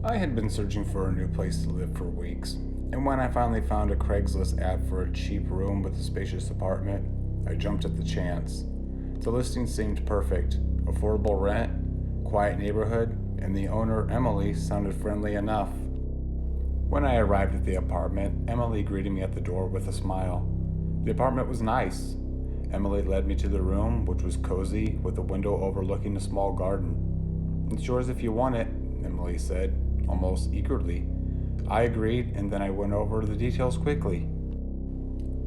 I had been searching for a new place to live for weeks, and when I finally found a Craigslist ad for a cheap room with a spacious apartment, I jumped at the chance. The listing seemed perfect: affordable rent, quiet neighborhood, and the owner, Emily, sounded friendly enough. When I arrived at the apartment, Emily greeted me at the door with a smile. The apartment was nice. Emily led me to the room, which was cozy, with a window overlooking a small garden. "It's yours if you want it," Emily said, almost eagerly. I agreed, and then I went over the details quickly.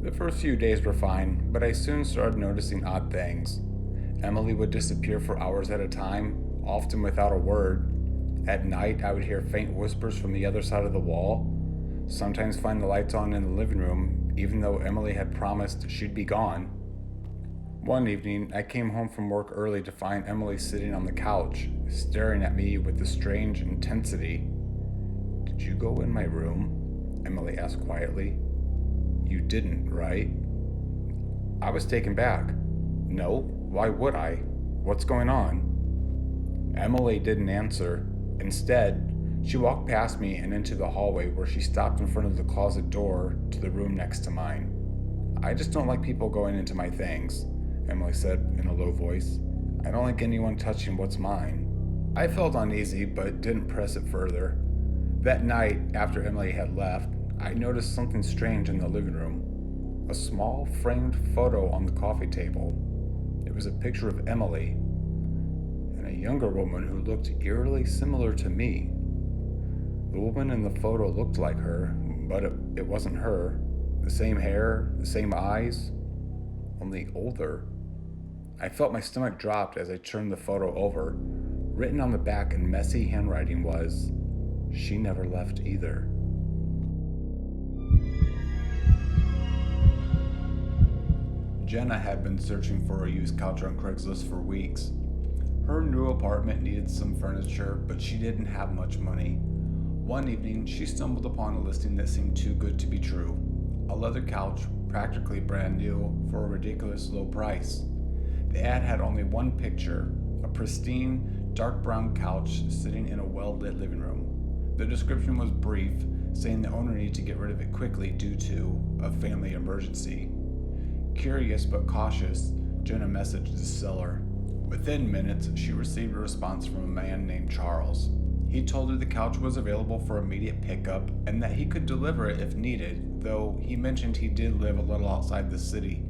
The first few days were fine, but I soon started noticing odd things. Emily would disappear for hours at a time, often without a word. At night, I would hear faint whispers from the other side of the wall, sometimes find the lights on in the living room, even though Emily had promised she'd be gone. One evening, I came home from work early to find Emily sitting on the couch, staring at me with a strange intensity. "Did you go in my room?" Emily asked quietly. "You didn't, right?" I was taken back. "No, why would I? What's going on?" Emily didn't answer. Instead, she walked past me and into the hallway where she stopped in front of the closet door to the room next to mine. "I just don't like people going into my things," Emily said in a low voice. "I don't like anyone touching what's mine." I felt uneasy but didn't press it further. That night, after Emily had left, I noticed something strange in the living room. A small framed photo on the coffee table. It was a picture of Emily and a younger woman who looked eerily similar to me. The woman in the photo looked like her, but it wasn't her. The same hair, the same eyes, only older. I felt my stomach dropped as I turned the photo over. Written on the back in messy handwriting was, "She never left either." Jenna had been searching for a used couch on Craigslist for weeks. Her new apartment needed some furniture, but she didn't have much money. One evening, she stumbled upon a listing that seemed too good to be true. A leather couch, practically brand new, for a ridiculous low price. The ad had only one picture: a pristine, dark brown couch sitting in a well-lit living room. The description was brief, saying the owner needed to get rid of it quickly due to a family emergency. Curious but cautious, Jenna messaged the seller. Within minutes, she received a response from a man named Charles. He told her the couch was available for immediate pickup and that he could deliver it if needed, though he mentioned he did live a little outside the city.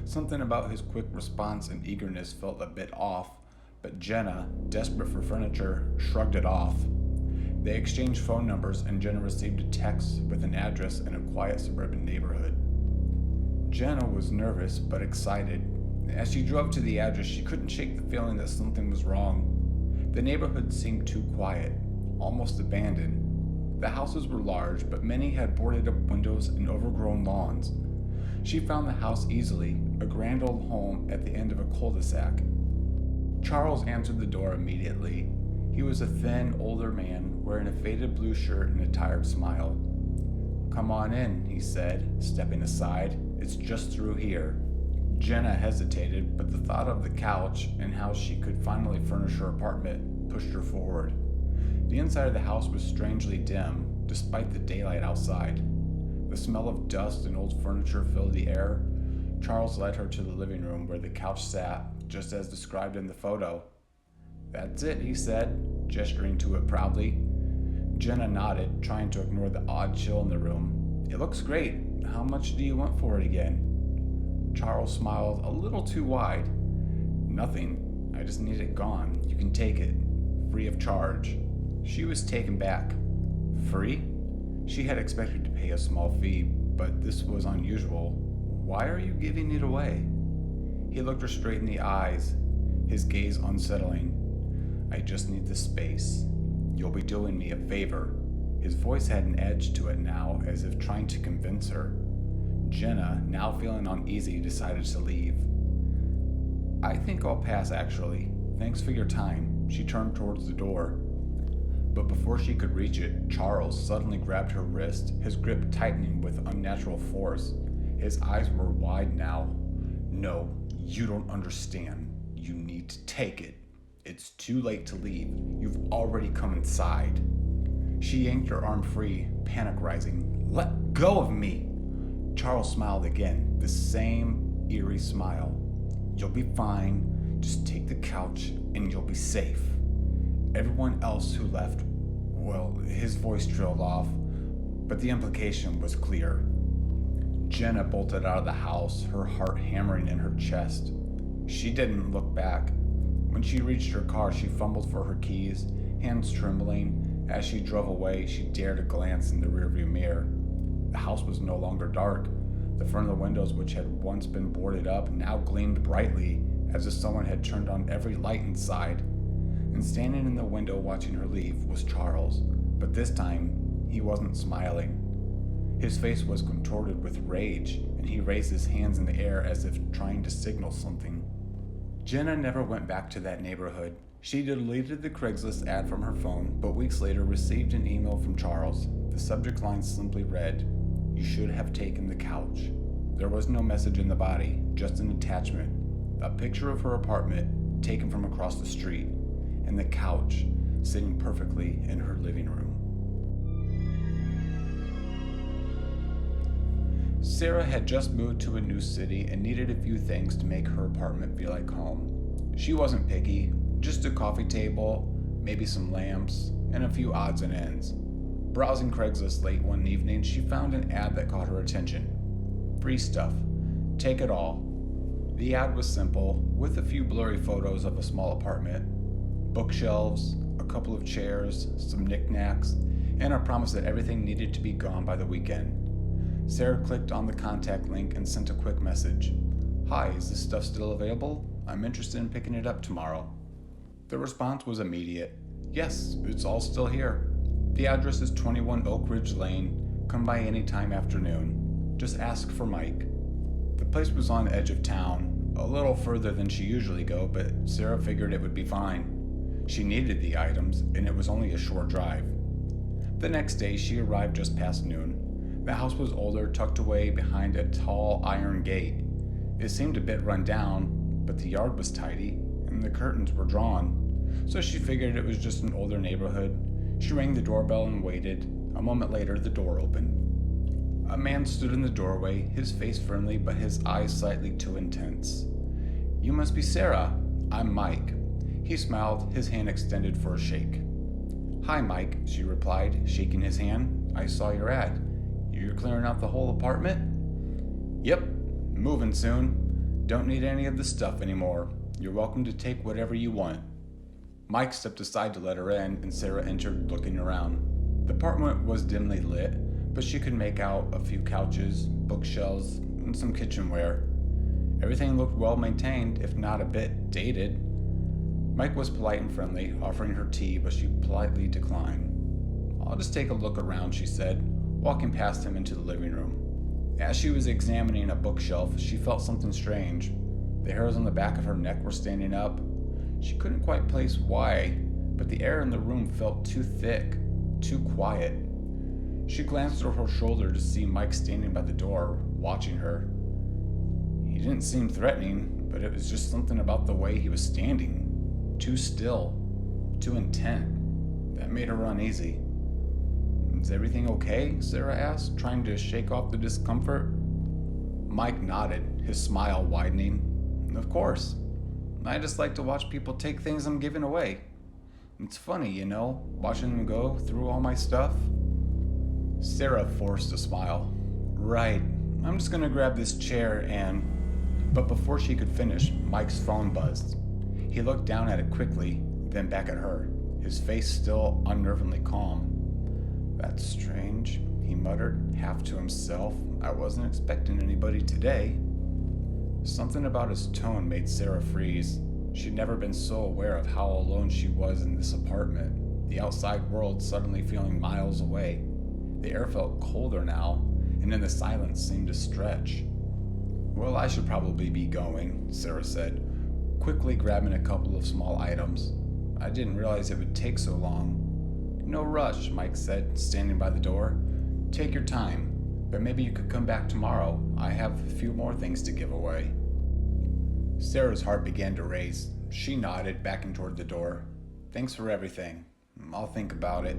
Something about his quick response and eagerness felt a bit off, but Jenna, desperate for furniture, shrugged it off. They exchanged phone numbers and Jenna received a text with an address in a quiet suburban neighborhood. Jenna was nervous but excited. As she drove to the address, she couldn't shake the feeling that something was wrong. The neighborhood seemed too quiet, almost abandoned. The houses were large, but many had boarded up windows and overgrown lawns. She found the house easily, a grand old home at the end of a cul-de-sac. Charles answered the door immediately. He was a thin, older man wearing a faded blue shirt and a tired smile. "Come on in," he said, stepping aside. "It's just through here." Jenna hesitated, but the thought of the couch and how she could finally furnish her apartment pushed her forward. The inside of the house was strangely dim, despite the daylight outside. The smell of dust and old furniture filled the air. Charles led her to the living room where the couch sat, just as described in the photo. "That's it," he said, gesturing to it proudly. Jenna nodded, trying to ignore the odd chill in the room. "It looks great. How much do you want for it again?" Charles smiled a little too wide. "Nothing. I just need it gone. You can take it. Free of charge." She was taken back. Free? She had expected to pay a small fee, but this was unusual. "Why are you giving it away?" He looked her straight in the eyes, his gaze unsettling. "I just need the space. You'll be doing me a favor." His voice had an edge to it now, as if trying to convince her. Jenna, now feeling uneasy, decided to leave. "I think I'll pass, actually. Thanks for your time." She turned towards the door. But before she could reach it, Charles suddenly grabbed her wrist, his grip tightening with unnatural force. His eyes were wide now. "No, you don't understand. You need to take it. It's too late to leave. You've already come inside." She yanked her arm free, panic rising. "Let go of me!" Charles smiled again, the same eerie smile. "You'll be fine. Just take the couch and you'll be safe." Everyone else who left, well, his voice trailed off, but the implication was clear. Jenna bolted out of the house, her heart hammering in her chest. She didn't look back. When she reached her car, she fumbled for her keys, hands trembling. As she drove away, she dared a glance in the rearview mirror. The house was no longer dark. The front of the windows, which had once been boarded up, now gleamed brightly, as if someone had turned on every light inside. And standing in the window watching her leave was Charles, but this time he wasn't smiling. His face was contorted with rage, and he raised his hands in the air as if trying to signal something. Jenna never went back to that neighborhood. She deleted the Craigslist ad from her phone, but weeks later received an email from Charles. The subject line simply read, "You should have taken the couch." There was no message in the body, just an attachment. A picture of her apartment taken from across the street, and the couch sitting perfectly in her living room. Sarah had just moved to a new city and needed a few things to make her apartment feel like home. She wasn't picky, just a coffee table, maybe some lamps, and a few odds and ends. Browsing Craigslist late one evening, she found an ad that caught her attention. Free stuff. Take it all. The ad was simple, with a few blurry photos of a small apartment, bookshelves, a couple of chairs, some knickknacks, and a promise that everything needed to be gone by the weekend. Sarah clicked on the contact link and sent a quick message. "Hi, is this stuff still available? I'm interested in picking it up tomorrow." The response was immediate. "Yes, it's all still here. The address is 21 Oak Ridge Lane. Come by any time afternoon. Just ask for Mike." The place was on the edge of town, a little further than she usually go, but Sarah figured it would be fine. She needed the items, and it was only a short drive. The next day, she arrived just past noon. The house was older, tucked away behind a tall iron gate. It seemed a bit run down, but the yard was tidy, and the curtains were drawn. So she figured it was just an older neighborhood. She rang the doorbell and waited. A moment later, the door opened. A man stood in the doorway, his face friendly, but his eyes slightly too intense. "You must be Sarah. I'm Mike." He smiled, his hand extended for a shake. "Hi, Mike," she replied, shaking his hand. "I saw your ad. You're clearing out the whole apartment?" "Yep, moving soon. Don't need any of the stuff anymore. You're welcome to take whatever you want." Mike stepped aside to let her in, and Sarah entered, looking around. The apartment was dimly lit, but she could make out a few couches, bookshelves, and some kitchenware. Everything looked well maintained, if not a bit dated. Mike was polite and friendly, offering her tea, but she politely declined. "I'll just take a look around," she said, walking past him into the living room. As she was examining a bookshelf, she felt something strange. The hairs on the back of her neck were standing up. She couldn't quite place why, but the air in the room felt too thick, too quiet. She glanced over her shoulder to see Mike standing by the door, watching her. He didn't seem threatening, but it was just something about the way he was standing. Too still, too intent. That made her uneasy. "Is everything okay?" Sarah asked, trying to shake off the discomfort. Mike nodded, his smile widening. "Of course. I just like to watch people take things I'm giving away. It's funny, watching them go through all my stuff." Sarah forced a smile. "Right. I'm just gonna grab this chair and..." But before she could finish, Mike's phone buzzed. He looked down at it quickly, then back at her, his face still unnervingly calm. "That's strange," he muttered, half to himself. "I wasn't expecting anybody today." Something about his tone made Sarah freeze. She'd never been so aware of how alone she was in this apartment, the outside world suddenly feeling miles away. The air felt colder now, and then the silence seemed to stretch. "Well, I should probably be going," Sarah said, quickly grabbing a couple of small items. "I didn't realize it would take so long." "No rush," Mike said, standing by the door. "Take your time, but maybe you could come back tomorrow. I have a few more things to give away." Sarah's heart began to race. She nodded, backing toward the door. "Thanks for everything. I'll think about it."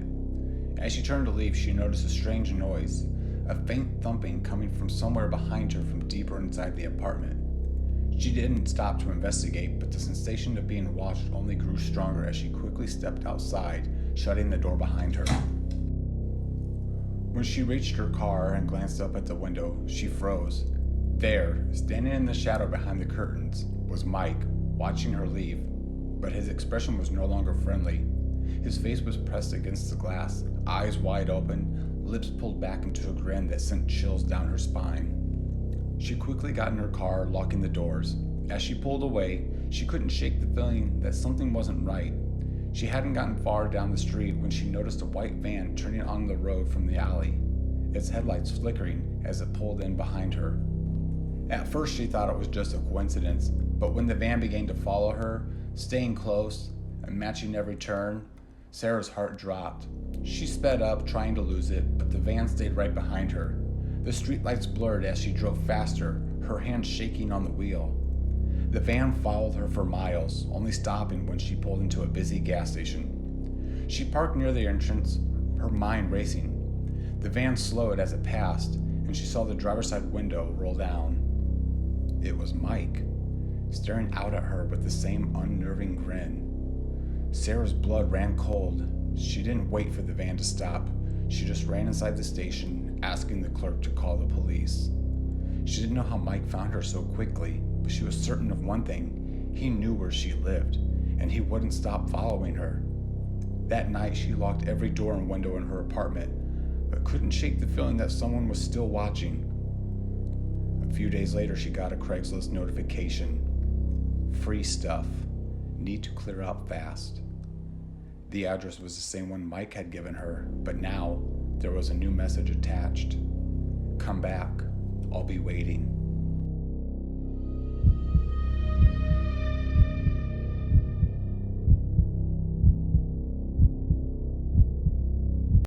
As she turned to leave, she noticed a strange noise, a faint thumping coming from somewhere behind her from deeper inside the apartment. She didn't stop to investigate, but the sensation of being watched only grew stronger as she quickly stepped outside, shutting the door behind her. When she reached her car and glanced up at the window, she froze. There, standing in the shadow behind the curtains, was Mike, watching her leave, but his expression was no longer friendly. His face was pressed against the glass, eyes wide open, lips pulled back into a grin that sent chills down her spine. She quickly got in her car, locking the doors. As she pulled away, she couldn't shake the feeling that something wasn't right. She hadn't gotten far down the street when she noticed a white van turning on the road from the alley, its headlights flickering as it pulled in behind her. At first she thought it was just a coincidence, but when the van began to follow her, staying close and matching every turn, Sarah's heart dropped. She sped up, trying to lose it, but the van stayed right behind her. The streetlights blurred as she drove faster, her hands shaking on the wheel. The van followed her for miles, only stopping when she pulled into a busy gas station. She parked near the entrance, her mind racing. The van slowed as it passed, and she saw the driver's side window roll down. It was Mike, staring out at her with the same unnerving grin. Sarah's blood ran cold. She didn't wait for the van to stop. She just ran inside the station, asking the clerk to call the police. She didn't know how Mike found her so quickly, but she was certain of one thing. He knew where she lived, and he wouldn't stop following her. That night, she locked every door and window in her apartment, but couldn't shake the feeling that someone was still watching. A few days later, she got a Craigslist notification. Free stuff. Need to clear out fast. The address was the same one Mike had given her, but now there was a new message attached. Come back. I'll be waiting.